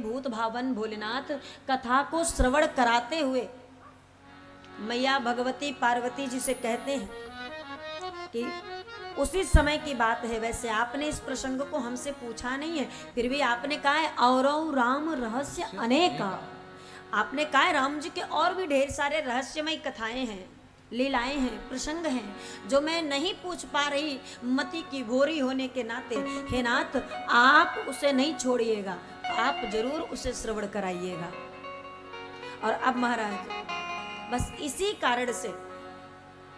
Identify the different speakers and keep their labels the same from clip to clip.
Speaker 1: भूत भावन भोलेनाथ कथा को श्रवण कराते हुए मैया भगवती पार्वती जी से कहते हैं कि उसी समय की बात है। वैसे आपने इस प्रसंग को हमसे पूछा नहीं है, फिर भी आपने कहा है और राम रहस्य अनेका। आपने कहा है राम जी के और भी ढेर सारे रहस्यमय कथाएं हैं, लीलाएं हैं, प्रसंग हैं जो मैं नहीं पूछ पा रही मति की भोरी होने के नाते। हे नाथ, आप उसे नहीं छोड़िएगा, आप जरूर उसे श्रवण कराइएगा। और अब महाराज बस इसी कारण से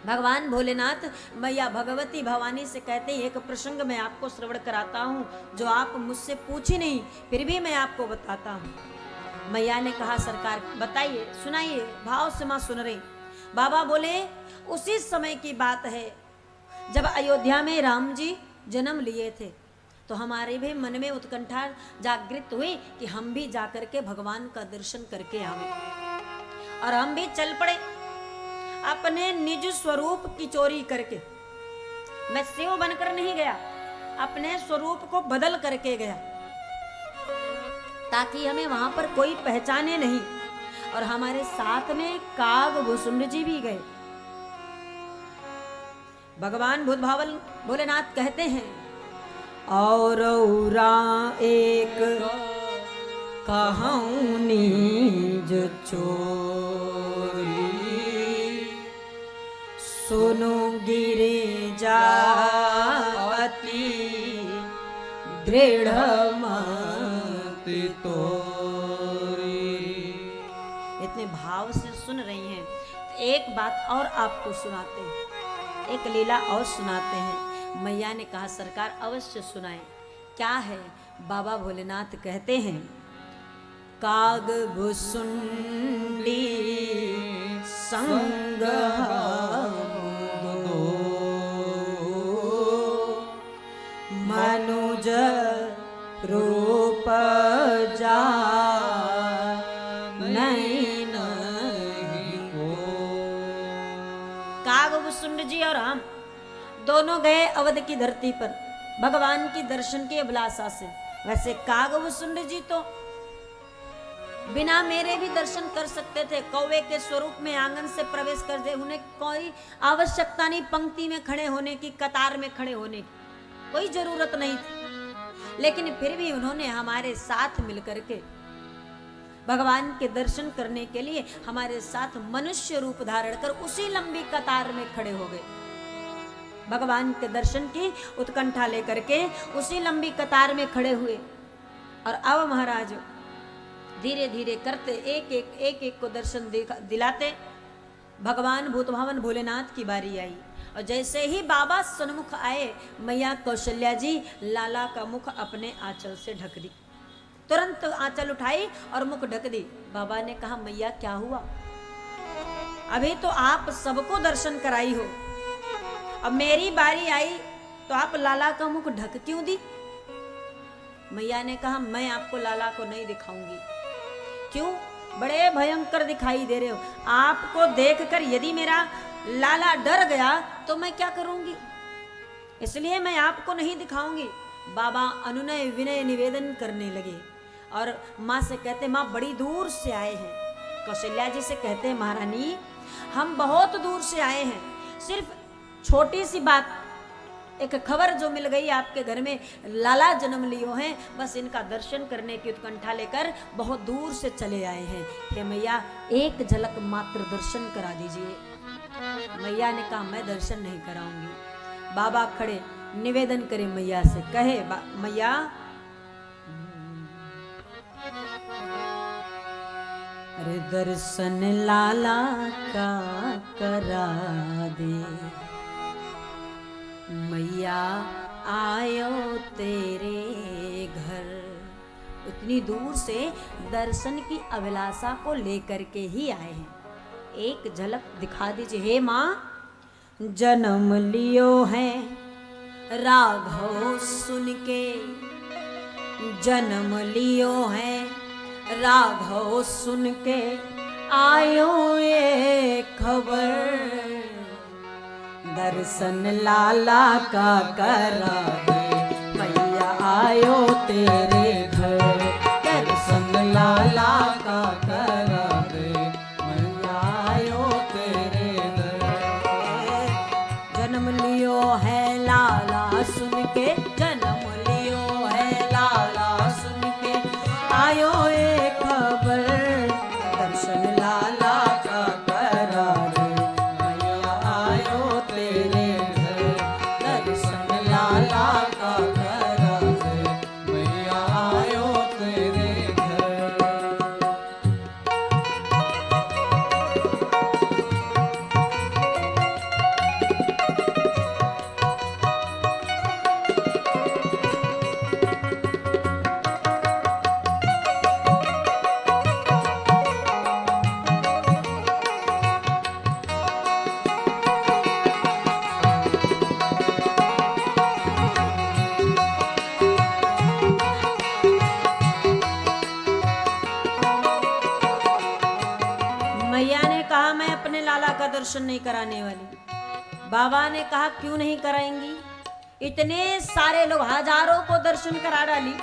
Speaker 1: भगवान भोलेनाथ मैया भगवती भवानी से कहते हैं एक प्रसंग मैं आपको श्रवण कराता हूँ जो आप मुझसे पूछी नहीं, फिर भी मैं आपको बताता हूँ। मैया ने कहा सरकार बताइए, सुनाइए। भाव से मां सुन रही। बाबा बोले उसी समय की बात है जब अयोध्या में राम जी जन्म लिए थे, तो हमारे भी मन में उत्कंठा जागृत हुई कि हम भी जाकर के भगवान का दर्शन करके आवे। और हम भी चल पड़े अपने निज स्वरूप की चोरी करके। मैं शिव बनकर नहीं गया, अपने स्वरूप को बदल करके गया ताकि हमें वहां पर कोई पहचाने नहीं। और हमारे साथ में काग भुसुंड जी भी गए। भगवान भूत भावन भोलेनाथ कहते हैं और एक कहूँ निज चोरी सुनो गिरे जाती दृढ़ मति तोरी। इतने भाव से सुन रही हैं तो एक बात और आपको सुनाते हैं, एक लीला और सुनाते हैं। मैया ने कहा सरकार अवश्य सुनाएं। क्या है? बाबा भोलेनाथ कहते हैं काग भुसुंडी संग मनुज रूप जा नहीं को। काग भुसुंड जी और हम दोनों गए अवध की धरती पर भगवान की दर्शन की अभिलाषा से। वैसे काग भुसुंड जी तो बिना मेरे भी दर्शन कर सकते थे, कौवे के स्वरूप में आंगन से प्रवेश कर दे, उन्हें कोई आवश्यकता नहीं पंक्ति में खड़े होने की, कतार में खड़े होने की कोई जरूरत नहीं थी। लेकिन फिर भी उन्होंने हमारे साथ मिलकर के भगवान के दर्शन करने के लिए हमारे साथ मनुष्य रूप धारण कर उसी लंबी कतार में खड़े हो गए। भगवान के दर्शन की उत्कंठा लेकर के उसी लंबी कतार में खड़े हुए। और अब महाराज धीरे धीरे करते एक एक को दर्शन दिलाते। भगवान भूत भावन भोलेनाथ की बारी आई और जैसे ही बाबा सन्मुख आए मैया कौशल्या जी लाला का मुख अपने आंचल से ढक दी। तुरंत आंचल उठाई और मुख ढक दी। बाबा ने कहा मैया क्या हुआ? अभी तो आप सबको दर्शन कराई हो, अब मेरी बारी आई तो आप लाला का मुख ढक क्यों दी? मैया ने कहा मैं आपको लाला को नहीं दिखाऊंगी। क्यों? बड़े भयंकर दिखाई दे रहे हो। आपको देखकर यदि मेरा लाला डर गया तो मैं क्या करूंगी, इसलिए मैं आपको नहीं दिखाऊंगी। बाबा अनुनय विनय निवेदन करने लगे और माँ से कहते माँ बड़ी दूर से आए हैं। कौशल्या जी से कहते हैं महारानी हम बहुत दूर से आए हैं, सिर्फ छोटी सी बात, एक खबर जो मिल गई आपके घर में लाला जन्म लियो हैं, बस इनका दर्शन करने की उत्कंठा लेकर बहुत दूर से चले आए हैं। हे मैया एक झलक मात्र दर्शन करा दीजिए। मैया ने कहा मैं दर्शन नहीं कराऊंगी। बाबा खड़े निवेदन करे मैया से, कहे मैया अरे दर्शन लाला का करा दे, मैया आयो तेरे घर। इतनी दूर से दर्शन की अभिलाषा को लेकर के ही आए हैं, एक झलक दिखा दीजिए। हे माँ जन्म लियो है राघव सुन के, जन्म लियो है राघव सुन के, आयो ये खबर दर्शन लाला का करा दे, मैया आयो तेरे घर। दर्शन आयो ए खबर दर्शन लाला का करा रे मैया आयो तेरे घर दर्शन लाला का करा रे मैया आयो तेरे घर। मैया ने कहा मैं अपने लाला का दर्शन नहीं कराने वाली। बाबा ने कहा क्यों नहीं कराएंगी, इतने सारे लोग हजारों को दर्शन करा डाली,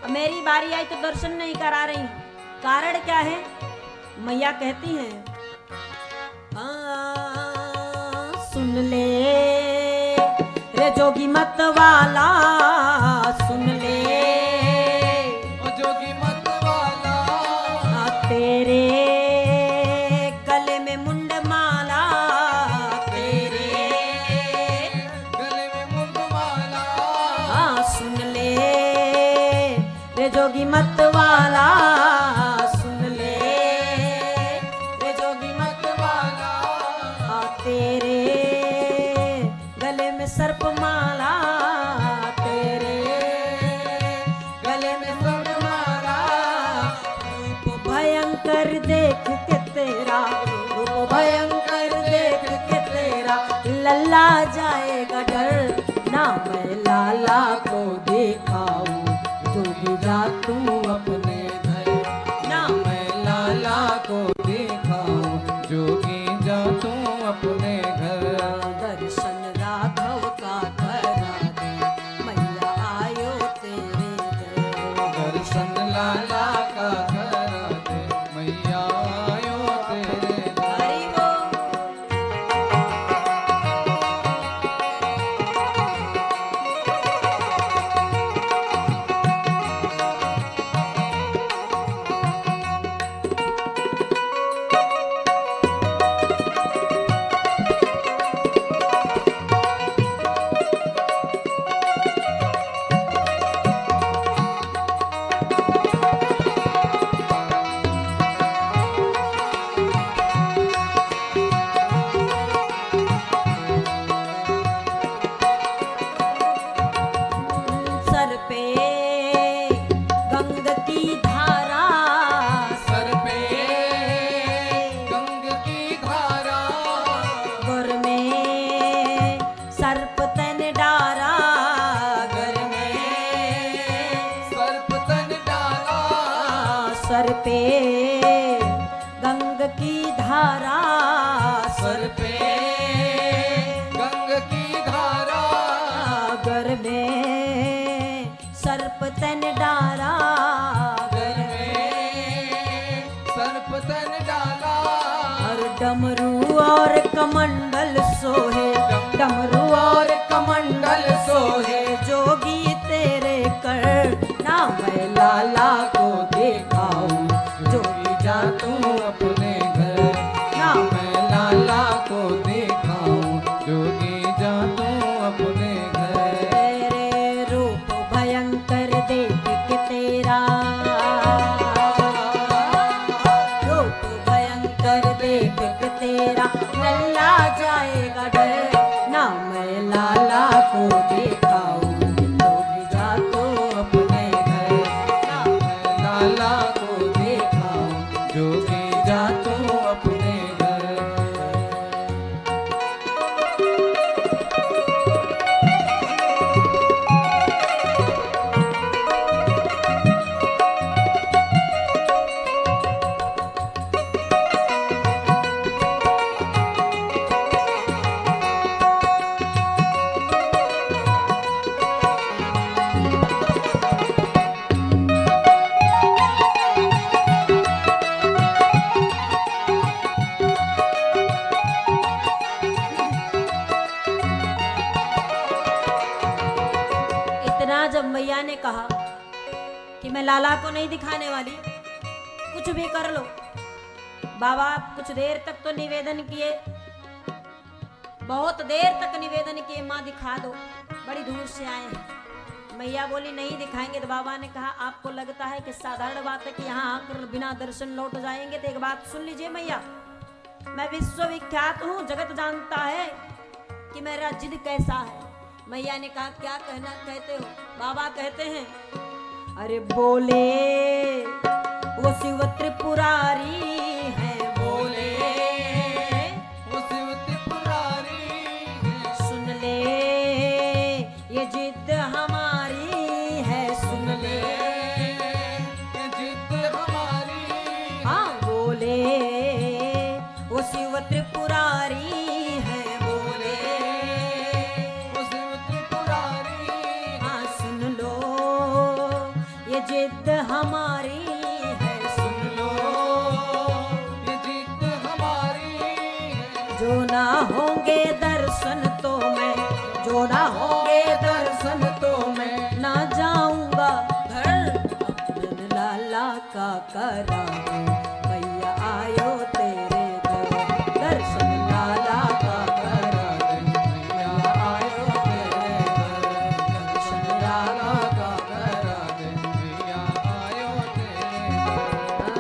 Speaker 1: अब मेरी बारी आई तो दर्शन नहीं करा रही, कारण क्या है? मैया कहती हैं सुन ले रे जोगी मत वाला सुन ले
Speaker 2: ओ जोगी मत वाला
Speaker 1: तेरे गले में मुंड माला तेरे
Speaker 2: गले में मुंड माला
Speaker 1: सुन ले रे जोगी मत वाला सुन ले रे जोगी मत वाला तेरे गले में सर्प माला तेरे गले में सर्प माला रूप भयंकर देख के तेरा रूप भयंकर देख के तेरा लल्ला जाएगा डर ना मैं लाला को दिखाऊं तू भी जा तू अपने घर ना मैं लाला को
Speaker 2: दिखाऊं जोगी जा तू अपने घर
Speaker 1: दर्शन राघव का करा दे मैया आयो तेरे घर
Speaker 2: दर्शन लाला का करा दे मैया आयो तेरे घर।
Speaker 1: हरि बोल। सर पे गंग की धारा
Speaker 2: सर पे गंग की धारा
Speaker 1: गुर में सर्प तन डारा घर में
Speaker 2: सर्प तन डाला
Speaker 1: सर पे गंग की धारा
Speaker 2: सर पे गंग की धारा
Speaker 1: घर में सर्प तन डारा घर
Speaker 2: में सर्प तन डाला
Speaker 1: और डमरू और कमंडल सोहे डमरू और कमंडल सोहे जोगी तेरे कर ना मैं लाला को दिखाऊं जोगी जा तू
Speaker 2: अपने घर
Speaker 1: ना
Speaker 2: मैं लाला को दिखाऊं जोगी जा तू अपने घर
Speaker 1: तेरे रूप भयंकर देख के तेरा रूप भयंकर देख के तेरा लल्ला जाएगा डर ना मैं लाला को दिखाऊं जोगी जा तू अपने घर ना
Speaker 2: मैं लाला को दिखाऊं जोगी जा तू अपने घर
Speaker 1: मैं लाला को नहीं दिखाने वाली, कुछ भी कर लो। बाबा कुछ देर तक तो निवेदन किए, बहुत देर तक निवेदन किए, माँ दिखा दो, बड़ी दूर से आए हैं। मैया बोली नहीं दिखाएंगे। तो बाबा ने कहा आपको लगता है कि साधारण बात है कि यहाँ आकर बिना दर्शन लौट जाएंगे? तो एक बात सुन लीजिए मैया, मैं विश्वविख्यात हूँ, जगत जानता है कि मेरा जिद कैसा है। मैया ने कहा क्या कहना कहते हो? बाबा कहते हैं अरे बोले वो शिव त्रिपुरारी है, बोले
Speaker 2: वो शिव त्रिपुरारी है,
Speaker 1: सुन ले ये जिद हमारी है, सुन ले
Speaker 2: ये जिद हमारी।
Speaker 1: हाँ बोले वो शिव त्रिपुरारी है, बोले
Speaker 2: वो शिव त्रिपुरारी।
Speaker 1: हाँ सुन लो ये जिद हमारी है, सुन लो
Speaker 2: ये जिद हमारी है।
Speaker 1: जो ना होंगे दर्शन तो मैं, जो ना होंगे दर्शन तो मैं ना जाऊंगा घर अपने लाला का करा। मैया आयो तेरे घर, दर्शन लाला का करा दे। मैया आयो तेरे घर, दर्शन लाला का करा दे।
Speaker 2: मैया आयो तेरे घर।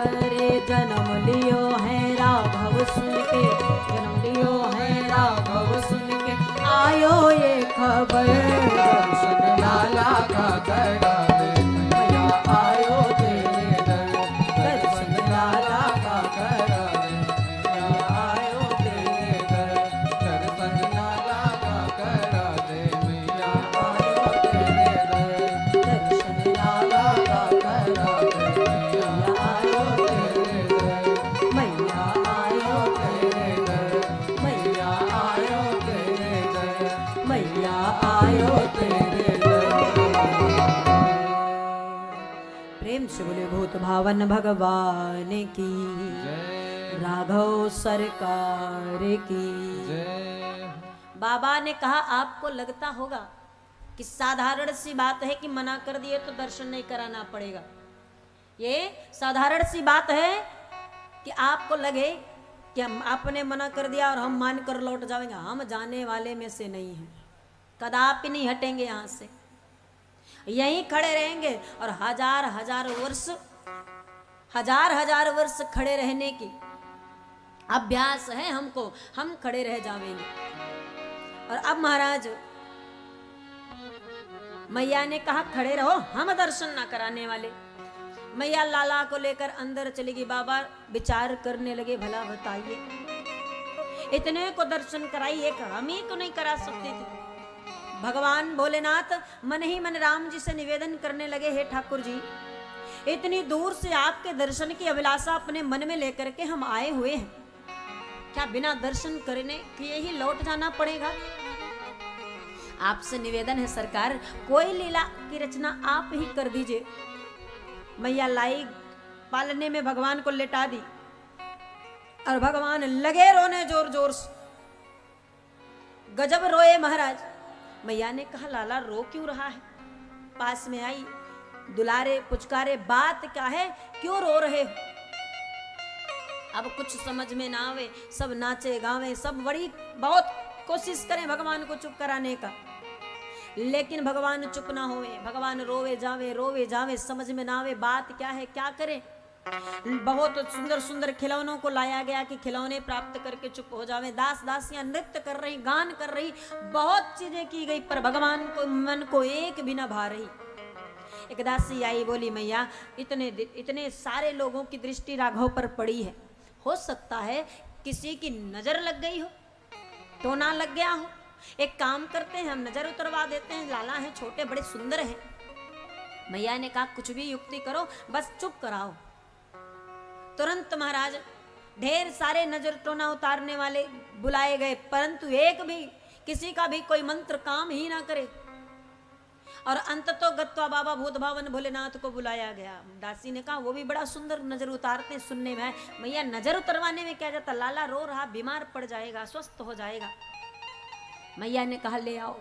Speaker 1: अरे जन्म लियो है राघव सुन के, जन्म लियो है राघव सुन के, आयो ये खबर दर्शन लाला का करा दे। मैया आयो तेरे दर, दर्शन लाला का करा दे। मैया आयो तेरे दर,
Speaker 2: दर्शन लाला का करा दे। मैया
Speaker 1: आयो तेरे दर, दर्शन लाला का करा दे। मैया आयो तेरे दर, मैया आयो तेरे दर, मैया आयो तेरे दर, मैया आयो तेरे दर। प्रेम से बोले भूत भावन भगवान की,
Speaker 2: जय
Speaker 1: राघव सरकार की।
Speaker 2: जय।
Speaker 1: बाबा ने कहा आपको लगता होगा कि साधारण सी बात है कि मना कर दिए तो दर्शन नहीं कराना पड़ेगा। ये साधारण सी बात है कि आपको लगे कि हम आपने मना कर दिया और हम मान कर लौट जाएंगे। हम जाने वाले में से नहीं हैं, कदापि नहीं हटेंगे यहाँ से, यहीं खड़े रहेंगे और हजार हजार वर्ष खड़े रहने की अभ्यास है हमको, हम खड़े रह जाएंगे। और अब महाराज मैया ने कहा खड़े रहो, हम दर्शन ना कराने वाले। मैया लाला को लेकर अंदर चली गई। बाबा विचार करने लगे भला बताइए इतने को दर्शन कराइए, हम ही को नहीं करा सकते थे। भगवान भोलेनाथ मन ही मन राम जी से निवेदन करने लगे, हे ठाकुर जी इतनी दूर से आपके दर्शन की अभिलाषा अपने मन में लेकर के हम आए हुए हैं, क्या बिना दर्शन करने किए ही लौट जाना पड़ेगा? आपसे निवेदन है सरकार, कोई लीला की रचना आप ही कर दीजिए। मैया लाई पालने में भगवान को लेटा दी और भगवान लगे रोने जोर जोर से, गजब रोए महाराज। मैया ने कहा लाला रो क्यों रहा है? पास में आई, दुलारे पुचकारे, बात क्या है, क्यों रो रहे हो? अब कुछ समझ में ना आवे, सब नाचे गावे, सब बड़ी बहुत कोशिश करें भगवान को चुप कराने का, लेकिन भगवान चुप ना होवे। भगवान रोवे जावे, समझ में ना आवे बात क्या है, क्या करें। बहुत सुंदर सुंदर खिलौनों को लाया गया कि खिलौने प्राप्त करके चुप हो जावे। दास दासियां नृत्य कर रही, गान कर रही, बहुत चीजें की गई, पर भगवान को मन को एक भी ना भा रही। एक दासी आई, बोली मैया इतने सारे लोगों की दृष्टि राघव पर पड़ी है, हो सकता है किसी की नजर लग गई हो, टोना लग गया हो। एक काम करते हैं, हम नजर उतरवा देते हैं, लाला है छोटे बड़े सुंदर हैं। मैया ने कहा कुछ भी युक्ति करो, बस चुप कराओ। तुरंत महाराज ढेर सारे नजर टोना उतारने वाले बुलाए गए, परंतु एक भी किसी का भी कोई मंत्र काम ही ना करे। और अंततो गत्वा बाबा भूत भावन भोलेनाथ को बुलाया गया। दासी ने कहा वो भी बड़ा सुंदर नजर उतारते, सुनने में। मैया नजर उतरवाने में क्या जाता, लाला रो रहा, बीमार पड़ जाएगा, स्वस्थ हो जाएगा। मैया ने कहा ले आओ।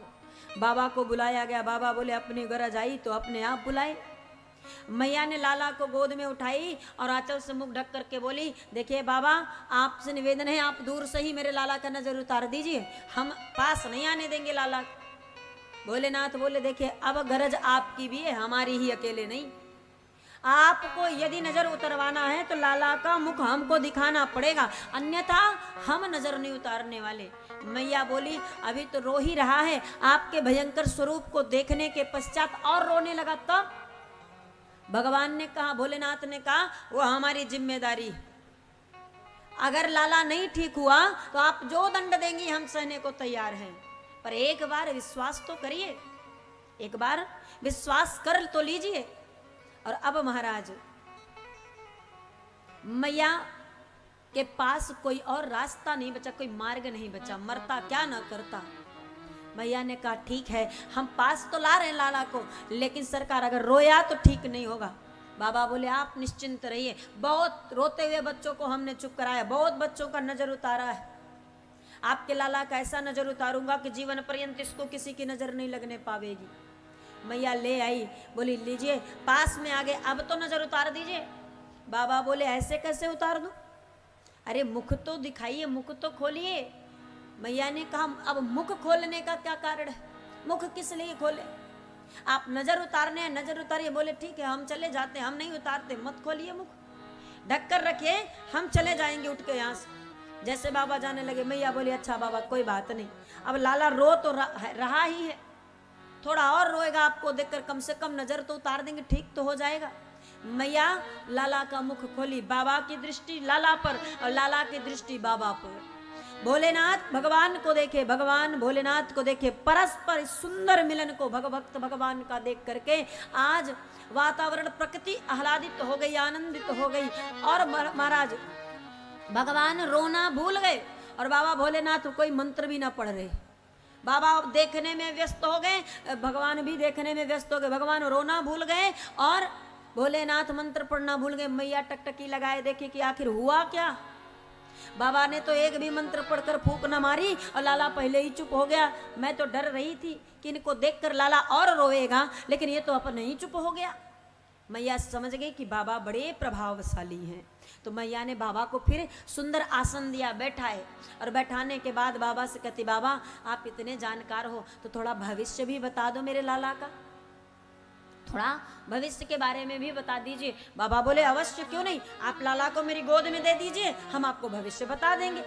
Speaker 1: बाबा को बुलाया गया। बाबा बोले अपनी गरज आई तो अपने आप बुलाए। मैया ने लाला को गोद में उठाई और आंचल से मुख ढक करके बोली, देखिए बाबा, आपसे निवेदन है, आप दूर से ही मेरे लाला का नजर उतार दीजिए, हम पास नहीं आने देंगे लाला। भोलेनाथ बोले, देखिए अब गरज आपकी भी है, हमारी ही अकेले नहीं। आपको यदि नजर उतरवाना है तो लाला का मुख हमको दिखाना पड़ेगा, अन्यथा हम नजर नहीं उतारने वाले। मैया बोली, अभी तो रो ही रहा है, आपके भयंकर स्वरूप को देखने के पश्चात और रोने लगा। तब भगवान ने कहा, भोलेनाथ ने कहा, वो हमारी जिम्मेदारी है, अगर लाला नहीं ठीक हुआ तो आप जो दंड देंगी हम सहने को तैयार हैं, पर एक बार विश्वास तो करिए, एक बार विश्वास कर तो लीजिए। और अब महाराज, मैया के पास कोई और रास्ता नहीं बचा, कोई मार्ग नहीं बचा, मरता क्या न करता। मैया ने कहा, ठीक है, हम पास तो ला रहे हैं लाला को, लेकिन सरकार अगर रोया तो ठीक नहीं होगा। बाबा बोले, आप निश्चिंत रहिए, बहुत रोते हुए बच्चों को हमने चुप कराया, बहुत बच्चों का नजर उतारा है, आपके लाला का ऐसा नजर उतारूंगा कि जीवन पर्यंत इसको किसी की नजर नहीं लगने पावेगी। मैया ले आई, बोली, लीजिए, पास में आ गए, अब तो नजर उतार दीजिए। बाबा बोले, ऐसे कैसे उतार दूं? अरे मुख तो दिखाइए, मुख तो खोलिए। मैया ने कहा, अब मुख खोलने का क्या कारण है? मुख किस लिए खोले? आप नजर उतारने हैं, नजर उतारिए। बोले, ठीक है, हम चले जाते हैं, हम नहीं उतारते, मत खोलिए मुख, ढक कर रखिए, हम चले जाएंगे उठ के यहाँ से। जैसे बाबा जाने लगे, मैया बोली, अच्छा बाबा कोई बात नहीं, अब लाला रो तो रहा ही है, थोड़ा और रोएगा, आपको देखकर कम से कम नजर तो उतार देंगे, ठीक तो हो जाएगा। मैया लाला का मुख खोली, बाबा की दृष्टि लाला पर और लाला की दृष्टि बाबा पर। भोलेनाथ भगवान को देखे, भगवान भोलेनाथ को देखे, परस्पर सुंदर मिलन को भगभक्त भगवान का देख करके आज वातावरण प्रकृति आह्लादित हो गई, आनंदित हो गई। और महाराज भगवान रोना भूल गए और बाबा भोलेनाथ कोई मंत्र भी ना पढ़ रहे, बाबा देखने में व्यस्त हो गए, भगवान भी देखने में व्यस्त हो गए, भगवान रोना भूल गए और भोलेनाथ मंत्र पढ़ना भूल गए। मैया टकटकी लगाए, देखे कि आखिर हुआ क्या। बाबा ने तो एक भी मंत्र पढ़कर फूंक न मारी और लाला पहले ही चुप हो गया। मैं तो डर रही थी कि इनको देखकर लाला और रोएगा, लेकिन ये तो अपन नहीं चुप हो गया। मैया समझ गई कि बाबा बड़े प्रभावशाली हैं, तो मैया ने बाबा को फिर सुंदर आसन दिया, बैठाए, और बैठाने के बाद बाबा से कहती, बाबा आप इतने जानकार हो तो थोड़ा भविष्य भी बता दो मेरे लाला का, थोड़ा भविष्य के बारे में भी बता दीजिए। बाबा बोले, अवश्य, क्यों नहीं, आप लाला को मेरी गोद में दे दीजिए, हम आपको भविष्य बता देंगे।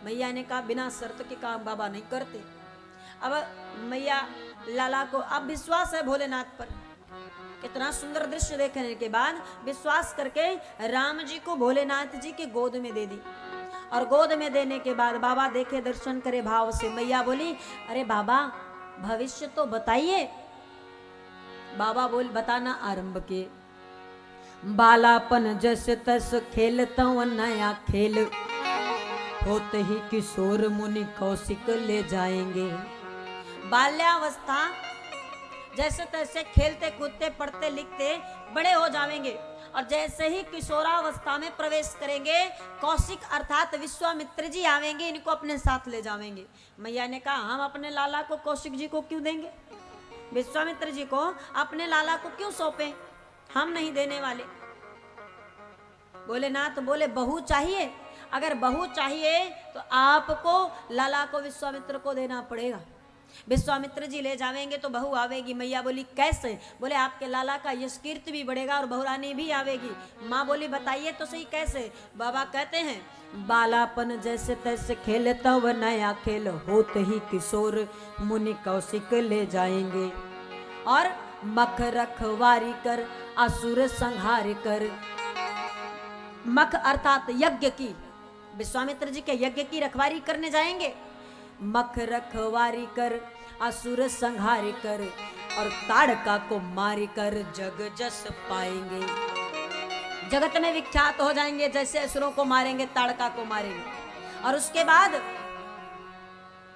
Speaker 1: मैया ने कहा, बिना शर्त के काम बाबा नहीं करते। अब मैया लाला को अब विश्वास है भोलेनाथ पर, इतना सुंदर दृश्य देखने के बाद विश्वास करके राम जी को भोलेनाथ जी के गोद में दे दी। और गोद में देने के बाद बाबा देखे, दर्शन करे भाव से। मैया बोली, अरे बाबा भविष्य तो बताइए। बाबा बोल, बताना आरंभ के, बालापन जस तस खेलता नया खेल, होते ही किशोर मुनि कौशिक ले जाएंगे। बाल्यावस्था जैसे तैसे खेलते कूदते पढ़ते लिखते बड़े हो जाएंगे, और जैसे ही किशोरावस्था में प्रवेश करेंगे, कौशिक अर्थात विश्वामित्र जी आवेंगे, इनको अपने साथ ले जाएंगे। मैया ने कहा, हम अपने लाला को कौशिक जी को क्यों देंगे, विश्वामित्र जी को अपने लाला को क्यों सौंपें, हम नहीं देने वाले। भोलेनाथ बोले, बहू चाहिए, अगर बहू चाहिए तो आपको लाला को विश्वामित्र को देना पड़ेगा। विश्वामित्र जी ले जाएंगे तो बहू आवेगी। मैया बोली, कैसे? बोले, आपके लाला का यश कीर्ति भी बढ़ेगा और बहुरानी भी आवेगी। माँ बोली, बताइए तो सही कैसे? बाबा कहते हैं, बालापन जैसे तैसे खेलता वह नया खेल, होते ही किशोर मुनि कौशिक ले जाएंगे, और मख रखवारी कर असुर संहार कर। मख अर्थात यज्ञ की, विश्वामित्र जी के यज्ञ की रखवारी करने जाएंगे। मख रखवारी कर असुर संहार कर, और ताड़का को मारी कर जग जस पाएंगे। जगत में विख्यात हो जाएंगे, जैसे असुरों को मारेंगे ताड़का को मारेंगे। और उसके बाद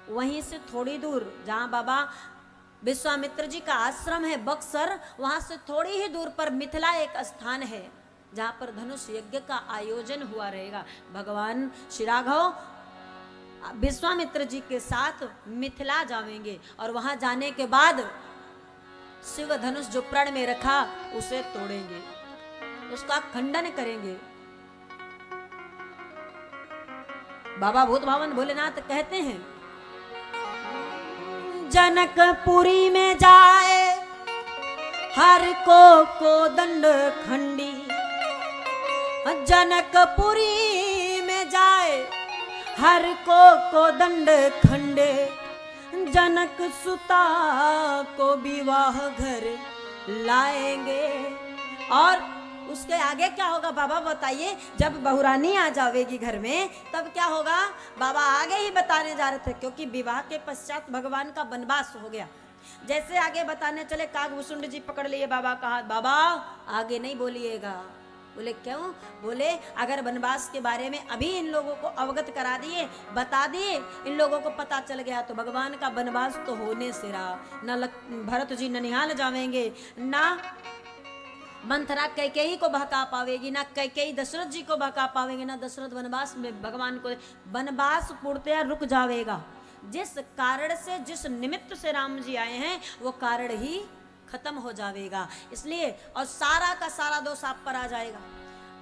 Speaker 1: वहीं से थोड़ी दूर, जहां बाबा विश्वामित्र जी का आश्रम है बक्सर, वहां से थोड़ी ही दूर पर मिथिला एक स्थान है, जहां पर धनुष यज्ञ का आयोजन हुआ रहेगा। भगवान श्री राघव विश्वामित्र जी के साथ मिथिला जाएंगे, और वहां जाने के बाद शिव धनुष जो प्रण में रखा उसे तोड़ेंगे, उसका खंडन करेंगे। बाबा भूत भावन भोलेनाथ कहते हैं, जनकपुरी में जाए हर को दंड खंडी, जनकपुरी में जाए हर को दंड खंडे, जनक सुता को विवाह घर लाएंगे। और उसके आगे क्या होगा बाबा बताइए? जब बहुरानी आ जाएगी घर में तब क्या होगा? बाबा आगे ही बताने जा रहे थे, क्योंकि विवाह के पश्चात भगवान का वनवास हो गया। जैसे आगे बताने चले, कागभूषुंड जी पकड़ लिए बाबा का हाथ, बाबा आगे नहीं बोलिएगा। बोले क्यों? बोले अगर वनवास के बारे में अभी इन लोगों को अवगत करा दिए, बता दिए, इन लोगों को पता चल गया तो भगवान का वनवास तो होने से रहा। न भरत जी ननिहाल जावेंगे, ना मंथरा कैकेयी को बहका पावेगी, ना कैकेयी दशरथ जी को बहका पावेंगे, ना दशरथ वनवास में भगवान को, वनवास पूर्णतया रुक जाएगा। जिस कारण से, जिस निमित्त से राम जी आए हैं वो कारण ही खत्म हो जाएगा। इसलिए और सारा का सारा दोष आप पर आ जाएगा।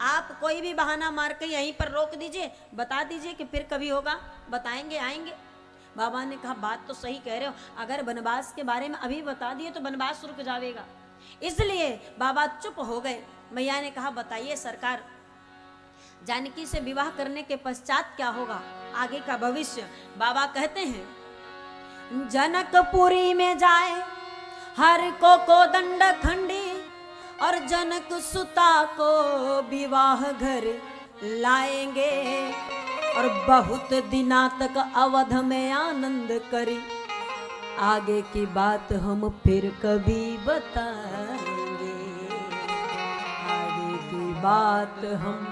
Speaker 1: आप कोई भी बहाना मार के यहीं पर रोक दीजिए, बता दीजिए कि फिर कभी होगा, बताएंगे, आएंगे। बाबा ने कहा बात तो सही कह रहे हो, अगर वनवास के बारे में अभी बता दिए तो वनवास रुक जाएगा। इसलिए बाबा चुप हो गए। मैया ने कहा बताइए सरकार, जानकी से विवाह करने के पश्चात क्या होगा, आगे का भविष्य। बाबा कहते हैं, जनकपुरी में जाए हर को दंड खंडी, और जनक सुता को विवाह घर लाएंगे, और बहुत दिना तक अवध में आनंद करी, आगे की बात हम फिर कभी बताएंगे, आगे की बात हम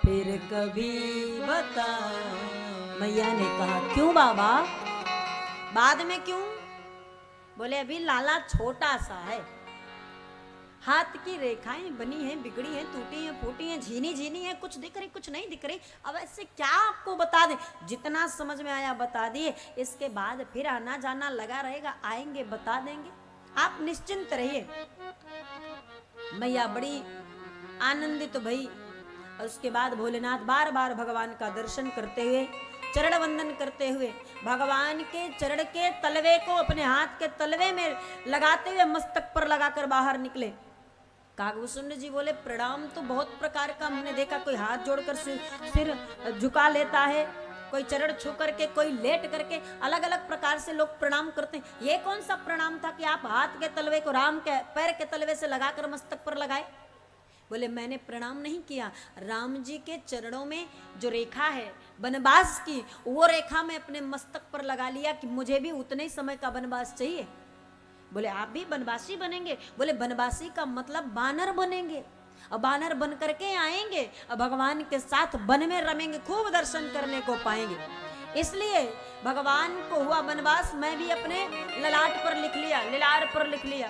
Speaker 1: फिर कभी बताएंगे। मैया ने कहा क्यों बाबा, बाद में क्यों? बोले अभी लाला छोटा सा है, हाथ की रेखाएं बनी हैं, बिगड़ी हैं, टूटी हैं, फूटी हैं, झीनी झीनी हैं, कुछ दिख रही कुछ नहीं दिख रही। अब ऐसे क्या आपको बता दें, जितना समझ में आया बता दिए, इसके बाद फिर आना जाना लगा रहेगा, आएंगे बता देंगे, आप निश्चिंत रहिए। मैया बड़ी आनंदित भई। और उसके बाद भोलेनाथ बार बार भगवान का दर्शन करते हुए, चरण वंदन करते हुए, भगवान के चरण के तलवे को अपने हाथ के तलवे में लगाते हुए मस्तक पर लगाकर बाहर निकले। कागभूषुंड जी बोले प्रणाम तो बहुत प्रकार का हमने देखा, कोई हाथ जोड़कर सिर झुका लेता है, कोई चरण छू करके, कोई लेट करके, अलग अलग प्रकार से लोग प्रणाम करते हैं। ये कौन सा प्रणाम था कि आप हाथ के तलवे को राम के पैर के तलवे से लगाकर मस्तक पर लगाए? बोले मैंने प्रणाम नहीं किया, राम जी के चरणों में जो रेखा है वनवास की, वो रेखा मैं अपने मस्तक पर लगा लिया कि मुझे भी उतने ही समय का वनवास चाहिए। बोले आप भी वनवासी बनेंगे? बोले वनवासी का मतलब बानर बनेंगे, और बानर बन करके आएंगे और भगवान के साथ वन में रमेंगे, खूब दर्शन करने को पाएंगे। इसलिए भगवान को हुआ वनवास, मैं भी अपने ललाट पर लिख लिया, लिलार पर लिख लिया।